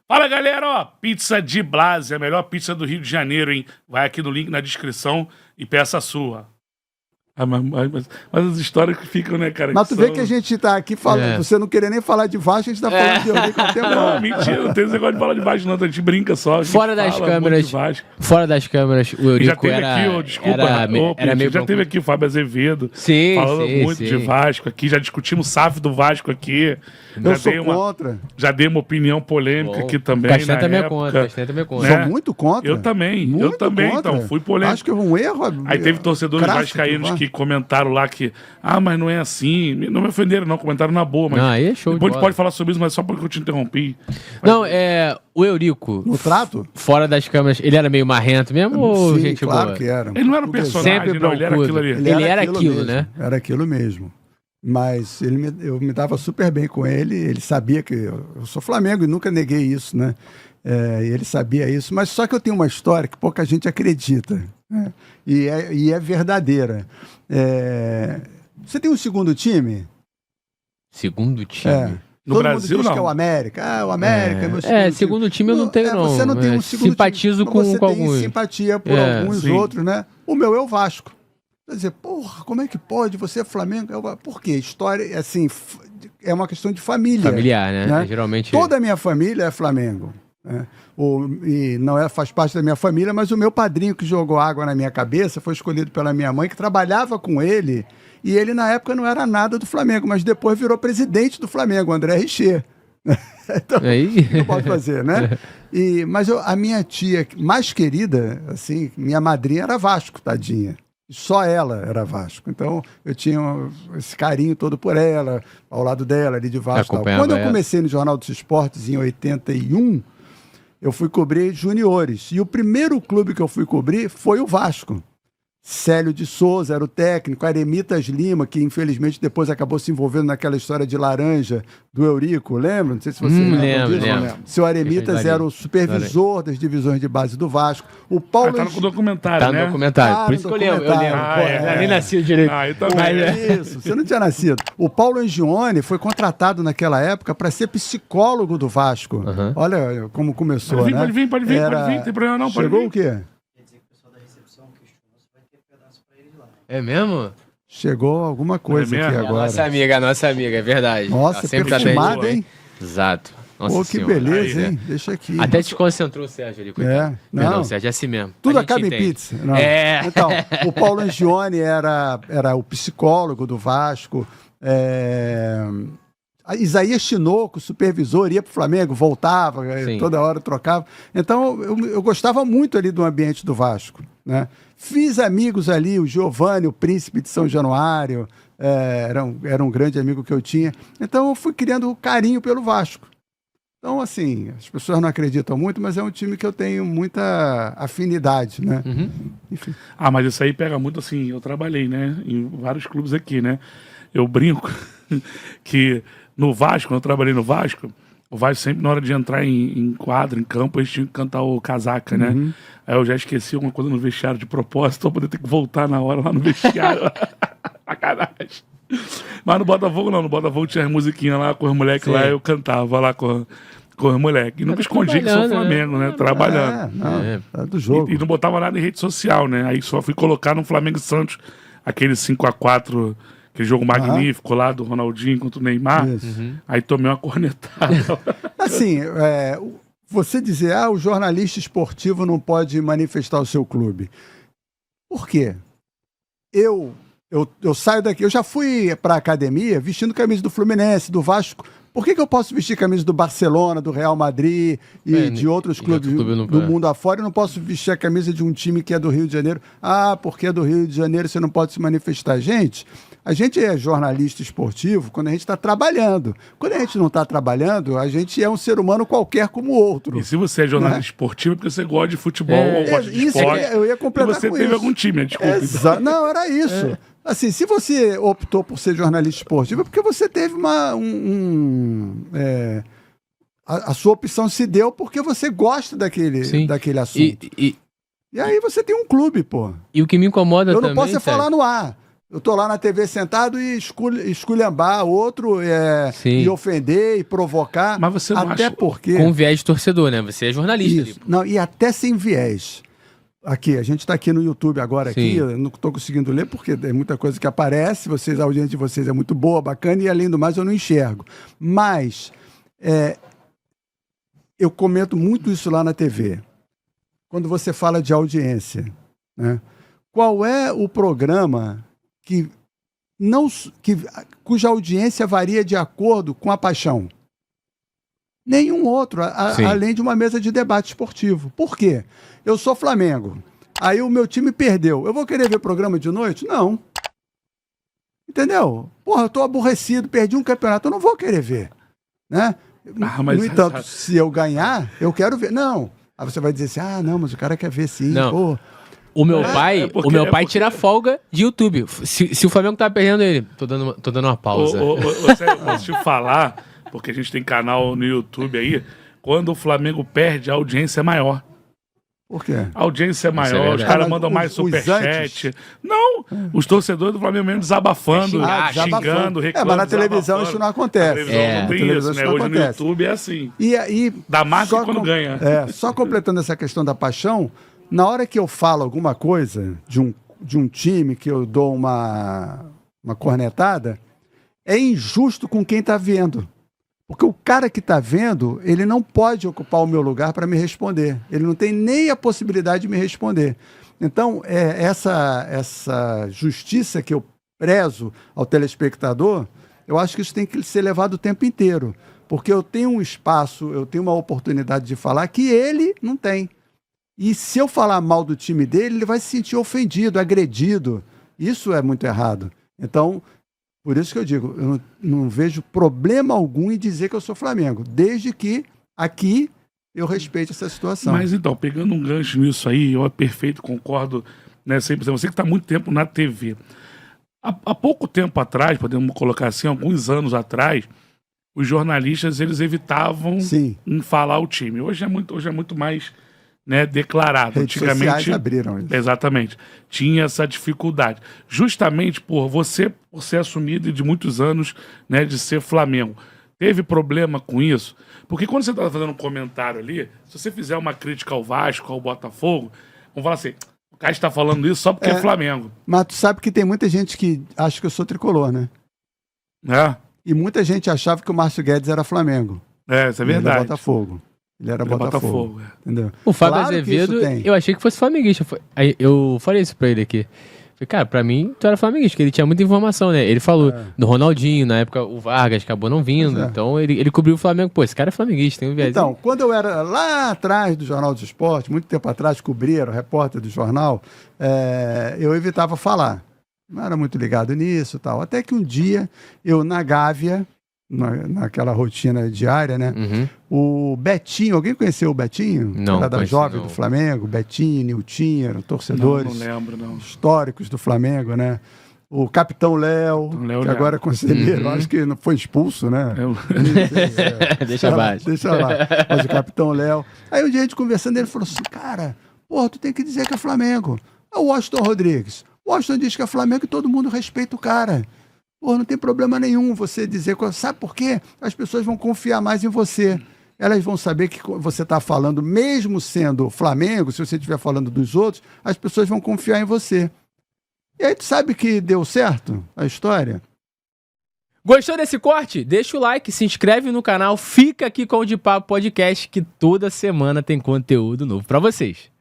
Fala, galera, ó, pizza de Blase, a melhor pizza do Rio de Janeiro, hein? Vai aqui no link na descrição e peça a sua. Mas as histórias que ficam, né, cara? Mas tu vê que a gente tá aqui falando, você não querer nem falar de Vasco, a gente tá falando de Eurico até agora. Não, mentira, não tem esse negócio de falar de Vasco, não, a gente brinca só. Fora das câmeras, o Eurico já teve era... aqui, desculpa, era meio já teve aqui o Fábio Azevedo, sim, falando sim, muito de Vasco aqui, já discutimos o SAF do Vasco aqui. Eu sou contra. Já dei uma opinião polêmica aqui também. Castanha também é contra. Castanha também é contra. Sou muito contra. Eu também, então, fui polêmico. Acho que é um erro. Aí teve torcedores vascaínos que comentaram lá que, mas não é assim. Não me ofenderam, não, comentaram na boa, mas. Não, aí é show depois a gente pode falar sobre isso, mas só porque eu te interrompi. Não, o Eurico. No trato? Fora das câmeras, ele era meio marrento mesmo ou gente claro boa? que era. Ele não era um personagem, sempre não, ele era aquilo ali. Ele era aquilo, né? Era aquilo mesmo. Mas eu me dava super bem com ele é que eu sou Flamengo e nunca neguei isso, né? Ele sabia isso, mas só que eu tenho uma história que pouca gente acredita, né? E é verdadeira. Você tem um segundo time? Segundo time? No Todo Brasil, mundo diz não. que é o América. O América é meu segundo time eu não tenho, não. Você não tem um segundo simpatizo time, com você alguns. Tem simpatia por alguns outros, né? O meu é o Vasco. Quer dizer, porra, como é que pode? Você é Flamengo? Por quê? História, assim, é uma questão de família. Familiar, né? Geralmente... Toda a minha família é Flamengo. Né? E não faz parte da minha família, mas o meu padrinho que jogou água na minha cabeça foi escolhido pela minha mãe, que trabalhava com ele, e ele na época não era nada do Flamengo, mas depois virou presidente do Flamengo, André Richer. Então, não pode fazer, né? Mas a minha tia mais querida, assim, minha madrinha era Vasco, tadinha. Só ela era Vasco. Então, eu tinha esse carinho todo por ela, ao lado dela, ali de Vasco. Quando eu comecei no Jornal dos Esportes, em 81, eu fui cobrir juniores. E o primeiro clube que eu fui cobrir foi o Vasco. Célio de Souza era o técnico, Aremitas Lima, que infelizmente depois acabou se envolvendo naquela história de laranja do Eurico, lembra? Não sei se você lembra disso. Lembro. Seu Aremitas era o supervisor das divisões de base do Vasco. O Paulo tá no documentário, tá né? no documentário. Por isso que eu lembro. Eu nem nasci direito. Isso, você não tinha nascido. O Paulo Angione foi contratado naquela época para ser psicólogo do Vasco. Olha como começou, pode vir, tem problema não. Chegou o quê? É mesmo? Chegou alguma coisa aqui agora. Nossa amiga, é verdade. Nossa, perfumada, hein? Exato. Nossa que beleza, hein? Deixa aqui. Até desconcentrou o Sérgio ali, coitado. Não, Sérgio, é assim mesmo. Tudo acaba em pizza. Não. Então, o Paulo Angione era o psicólogo do Vasco. Isaías Tinoco, supervisor, ia para o Flamengo, voltava, toda hora trocava. Então, eu gostava muito ali do ambiente do Vasco, né? Fiz amigos ali, o Giovanni, o príncipe de São Januário, era um grande amigo que eu tinha. Então, eu fui criando carinho pelo Vasco. Então, assim, as pessoas não acreditam muito, mas é um time que eu tenho muita afinidade, né? Enfim. Mas isso aí pega muito, assim, eu trabalhei, né, em vários clubes aqui, né? Eu brinco que no Vasco, quando eu trabalhei no Vasco, o Vasco sempre, na hora de entrar em quadro, em campo, eles tinham que cantar o casaca, né? Aí eu já esqueci alguma coisa no vestiário de propósito, pra poder ter que voltar na hora lá no vestiário. Sacanagem. Mas no Botafogo não, no Botafogo tinha as musiquinhas lá com os moleques lá, eu cantava lá com os moleques. E nunca escondi que sou Flamengo, né? Trabalhando. Tá do jogo. E não botava nada em rede social, né? Aí só fui colocar no Flamengo e Santos, aquele 5-4... Aquele jogo magnífico lá do Ronaldinho contra o Neymar. Aí tomei uma cornetada. Assim, você dizer, o jornalista esportivo não pode manifestar o seu clube. Por quê? Eu saio daqui, eu já fui para a academia vestindo camisa do Fluminense, do Vasco. Por que eu posso vestir camisa do Barcelona, do Real Madrid e de outros clubes do mundo afora e não posso vestir a camisa de um time que é do Rio de Janeiro? Porque é do Rio de Janeiro você não pode se manifestar. Gente, a gente é jornalista esportivo quando a gente está trabalhando. Quando a gente não está trabalhando, a gente é um ser humano qualquer como o outro. E se você é jornalista esportivo, é porque você gosta de futebol ou gosta de esporte. Eu ia completar e você teve algum time, desculpa. Não, era isso. Assim, se você optou por ser jornalista esportivo, é porque você teve a sua opção se deu porque você gosta daquele assunto. E aí você tem um clube, pô. E o que me incomoda também... Eu não posso falar no ar. Eu tô lá na TV sentado e esculhambar outro, e ofender, e provocar. Mas você não até acha... porque... Com viés de torcedor, né? Você é jornalista. Isso. Não, e até sem viés. Aqui, a gente está aqui no YouTube agora, aqui, eu não estou conseguindo ler porque tem muita coisa que aparece, a audiência de vocês é muito boa, bacana, e além do mais eu não enxergo. Mas eu comento muito isso lá na TV. Quando você fala de audiência, né? Qual é o programa cuja audiência varia de acordo com a paixão? Nenhum outro, além de uma mesa de debate esportivo. Por quê? Eu sou Flamengo. Aí o meu time perdeu. Eu vou querer ver programa de noite? Não. Entendeu? Porra, eu tô aborrecido, perdi um campeonato, eu não vou querer ver. Né? Mas no entanto, se eu ganhar, eu quero ver. Não. Aí você vai dizer assim, não, mas o cara quer ver sim. Não. Pô. O meu pai tira folga de YouTube. Se o Flamengo tá perdendo ele, tô dando uma pausa. Posso te falar, porque a gente tem canal no YouTube aí, quando o Flamengo perde, a audiência é maior. Por quê? A audiência é maior, os caras mandam mais superchat. Não, os torcedores do Flamengo mesmo desabafando, xingando, reclamando. Mas na televisão isso não acontece. Na televisão não tem isso, né? Hoje no YouTube é assim. E aí, dá massa quando ganha. Só completando essa questão da paixão, na hora que eu falo alguma coisa de um time, que eu dou uma cornetada, é injusto com quem está vendo. Porque o cara que está vendo, ele não pode ocupar o meu lugar para me responder. Ele não tem nem a possibilidade de me responder. Então, essa justiça que eu prezo ao telespectador, eu acho que isso tem que ser levado o tempo inteiro. Porque eu tenho um espaço, eu tenho uma oportunidade de falar que ele não tem. E se eu falar mal do time dele, ele vai se sentir ofendido, agredido. Isso é muito errado. Então, por isso que eu digo, eu não vejo problema algum em dizer que eu sou Flamengo, desde que aqui eu respeite essa situação. Mas então, pegando um gancho nisso aí, eu perfeito, concordo, né, 100%. Você que está muito tempo na TV. Há pouco tempo atrás, podemos colocar assim, alguns anos atrás, os jornalistas eles evitavam em falar o time. Hoje é muito mais, né, declarado. Redes sociais abriram isso. Exatamente. Tinha essa dificuldade. Justamente por ser assumido de muitos anos, né, de ser Flamengo. Teve problema com isso? Porque quando você está fazendo um comentário ali, se você fizer uma crítica ao Vasco, ao Botafogo, vão falar assim, o cara está falando isso só porque é Flamengo. Mas tu sabe que tem muita gente que acha que eu sou tricolor, né? E muita gente achava que o Márcio Guedes era Flamengo. Isso é verdade. Ele era Botafogo. Ele era Botafogo. Entendeu? O Fábio Azevedo, eu achei que fosse flamenguista. Eu falei isso pra ele aqui. Falei, cara, pra mim, tu era flamenguista, porque ele tinha muita informação, né? Ele falou do Ronaldinho, na época o Vargas acabou não vindo, então ele cobriu o Flamengo. Pô, esse cara é flamenguista, tem um viés. Então, quando eu era lá atrás do Jornal do Esporte, muito tempo atrás, cobria, era repórter do jornal, eu evitava falar. Não era muito ligado nisso e tal. Até que um dia, eu na Gávea, naquela rotina diária, né? O Betinho, alguém conheceu o Betinho? Não. Era da Jovem do Flamengo, Betinho, Niltinho, eram torcedores não lembro, não. históricos do Flamengo, né? O Capitão Léo, que agora é conselheiro, acho que não foi expulso, né? Deixa abaixo. Deixa lá. Mas o Capitão Léo. Aí um dia a gente conversando, ele falou assim, cara, porra, tu tem que dizer que é Flamengo. É o Washington Rodrigues. O Washington diz que é Flamengo e todo mundo respeita o cara. Pô, não tem problema nenhum você dizer... Sabe por quê? As pessoas vão confiar mais em você. Elas vão saber que você está falando, mesmo sendo Flamengo, se você estiver falando dos outros, as pessoas vão confiar em você. E aí tu sabe que deu certo a história? Gostou desse corte? Deixa o like, se inscreve no canal, fica aqui com o De Papo Podcast, que toda semana tem conteúdo novo para vocês.